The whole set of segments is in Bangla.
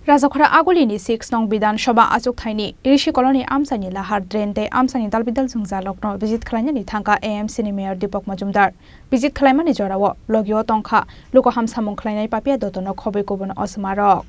Rajakhara Agulini 6 nong Bidan Shoba Achuk Thaini Rishi Colony Amsani Lahar Drain Day Amsani Dalbidal Jungja Lokno visit Khalani Thangka AMC ni Mayor Deepak Majumdar visit Khlaimani Jorawo Logio Tongkha Lokoham Samung Khlainai Papia Dotono Khobe Kobon Osmarok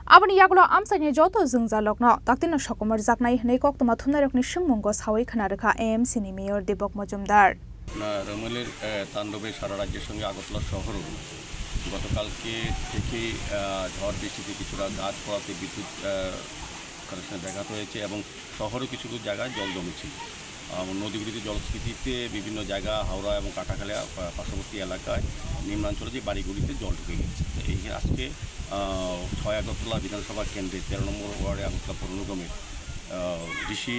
Abani Yagulo Amsani Joto Zungza Lokno, Taktina Shokomar Zaknai, Nekok to Matunarok Shungmongos, Hawi Kanaraka, AMC ni Mayor Deepak Majumdar. রমলের তাণ্ডবে সারা রাজ্যের সঙ্গে আগরতলা শহরও গতকালকে থেকে ঝড় বৃষ্টিতে কিছুটা গাছ পড়াতে বিদ্যুৎ কানেকশন ব্যাঘাত হয়েছে এবং শহরে কিছু কিছু জায়গায় জল জমেছে নদীগুলিতে জলস্ফীতিতে বিভিন্ন জায়গা হাওড়া এবং কাটাখালিয়া পার্শ্ববর্তী এলাকায় নিম্নাঞ্চলে যে বাড়িগুলিতে জল ঢুকে গেছে এই আজকে 6 আগরতলা বিধানসভা কেন্দ্রে 13 নম্বর ওয়ার্ডে আগরতলা পৌর নিগমের ঋষি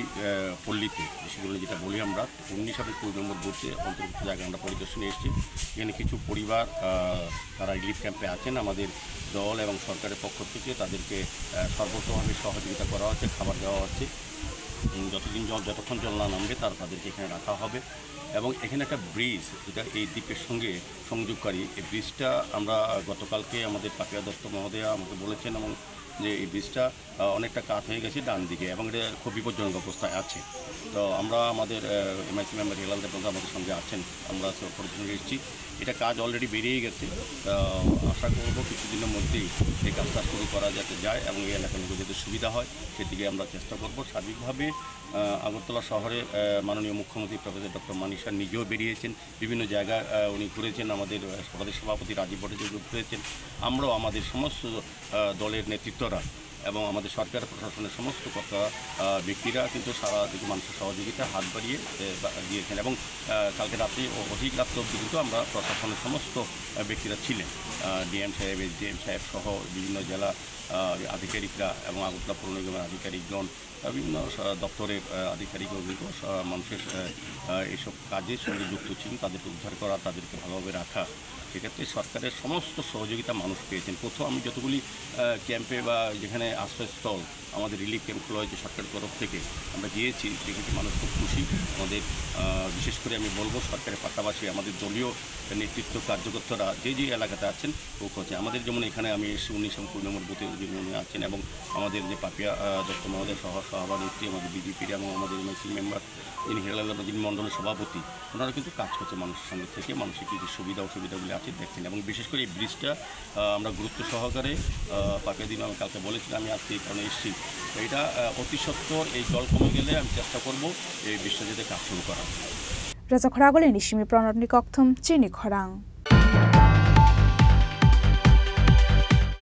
পল্লীতে ঋষিগুলো যেটা বলি আমরা 19 এবং 20 নম্বর বুথে অন্তর্ভুক্ত জায়গা আমরা পরিদর্শনে এসেছি এখানে কিছু পরিবার তারা রিলিফ ক্যাম্পে আছেন আমাদের দল এবং সরকারের পক্ষ থেকে তাদেরকে সর্বতভাবে সহযোগিতা করা হচ্ছে খাবার দেওয়া হচ্ছে যতক্ষণ জল না নামবে তাদেরকে এখানে রাখা হবে এবং এখানে একটা ব্রিজ যেটা এই দ্বীপের সঙ্গে সংযোগকারী এই ব্রিজটা আমরা গতকালকে আমাদের পাপিয়া দত্ত মহোদয়া আমাকে বলেছেন এবং যে এই ব্রিজটা অনেকটা কাট হয়ে গেছে ডান দিকে এবং এটা খুব বিপজ্জনক অবস্থায় আছে তো আমরা আমাদের এমআইসি মেম্বার হেলাল দেব আমাদের সঙ্গে আছেন আমরা পরিদর্শনে এসেছি এটা কাজ অলরেডি বেরিয়ে গেছে আশা করব কিছুদিনের মধ্যেই এই কাজটা শুরু করা যাতে যায় এবং এই এলাকার লোকের যাতে সুবিধা হয় সেদিকে আমরা চেষ্টা করব সার্বিকভাবে আগরতলা শহরে মাননীয় মুখ্যমন্ত্রী প্রফেসর ডক্টর মানিক স্যার নিজেও বেরিয়েছেন বিভিন্ন জায়গায় উনি ঘুরেছেন আমাদের প্রদেশ সভাপতি রাজীব ভট্টাচার্য ঘুরেছেন আমরাও আমাদের সমস্ত দলের নেতৃত্বরা এবং আমাদের সরকার প্রশাসনের সমস্ত কর্তা ব্যক্তিরা কিন্তু সারা দিকে মানুষের সহযোগিতা হাত বাড়িয়ে দিয়েছেন এবং কালকে রাত্রে অধিক রাত অবধি কিন্তু আমরা প্রশাসনের সমস্ত ব্যক্তিরা ছিলেন ডিএম সাহেব এসডিএম সাহেব সহ বিভিন্ন জেলা আধিকারিকরা এবং আগরতলা পৌর নিগমের আধিকারিকগণ বিভিন্ন দপ্তরের আধিকারিকও কিন্তু মানুষের এইসব কাজের সঙ্গে যুক্ত ছিলেন তাদেরকে উদ্ধার করা তাদেরকে ভালোভাবে রাখা সেক্ষেত্রে সরকারের সমস্ত সহযোগিতা মানুষ পেয়েছেন প্রথম আমি যতগুলি ক্যাম্পে বা যেখানে আশ্রয়স্থল আমাদের রিলিফ ক্যাম্পগুলো হয়েছে সরকারের তরফ থেকে আমরা গিয়েছি দেখেছি মানুষ খুব খুশি আমাদের বিশেষ করে আমি বলবো সরকারের পাশাপাশি আমাদের দলীয় নেতৃত্ব কার্যকর্তারা যে এলাকাতে আছেন খুব হচ্ছে আমাদের যেমন এখানে আমি 19 এবং 20 নম্বর বুথে উনি আছেন এবং আমাদের যে পাপিয়া দত্ত মহোদয় সভানেত্রী আমাদের বিজেপির এবং আমাদের এমএলসি মেম্বার যিনি হেলাল যিনি মণ্ডলের সভাপতি ওনারা কিন্তু কাজ করছে মানুষের সঙ্গে থেকে মানুষের কী সুবিধা অসুবিধাগুলি আছে দেখছেন এবং বিশেষ করে এই ব্রিজটা আমরা গুরুত্ব সহকারে পাপিয়া দিন আমি কালকে বলেছিলাম আমি আজকে এই কারণে এসেছি এটা অতি সত্বর এই জল কমে গেলে আমি চেষ্টা করব এই ব্রিজটা যাতে কাজ শুরু করা Rajakhara Agulini Shimi Pranab Nikokthum Chini Khorang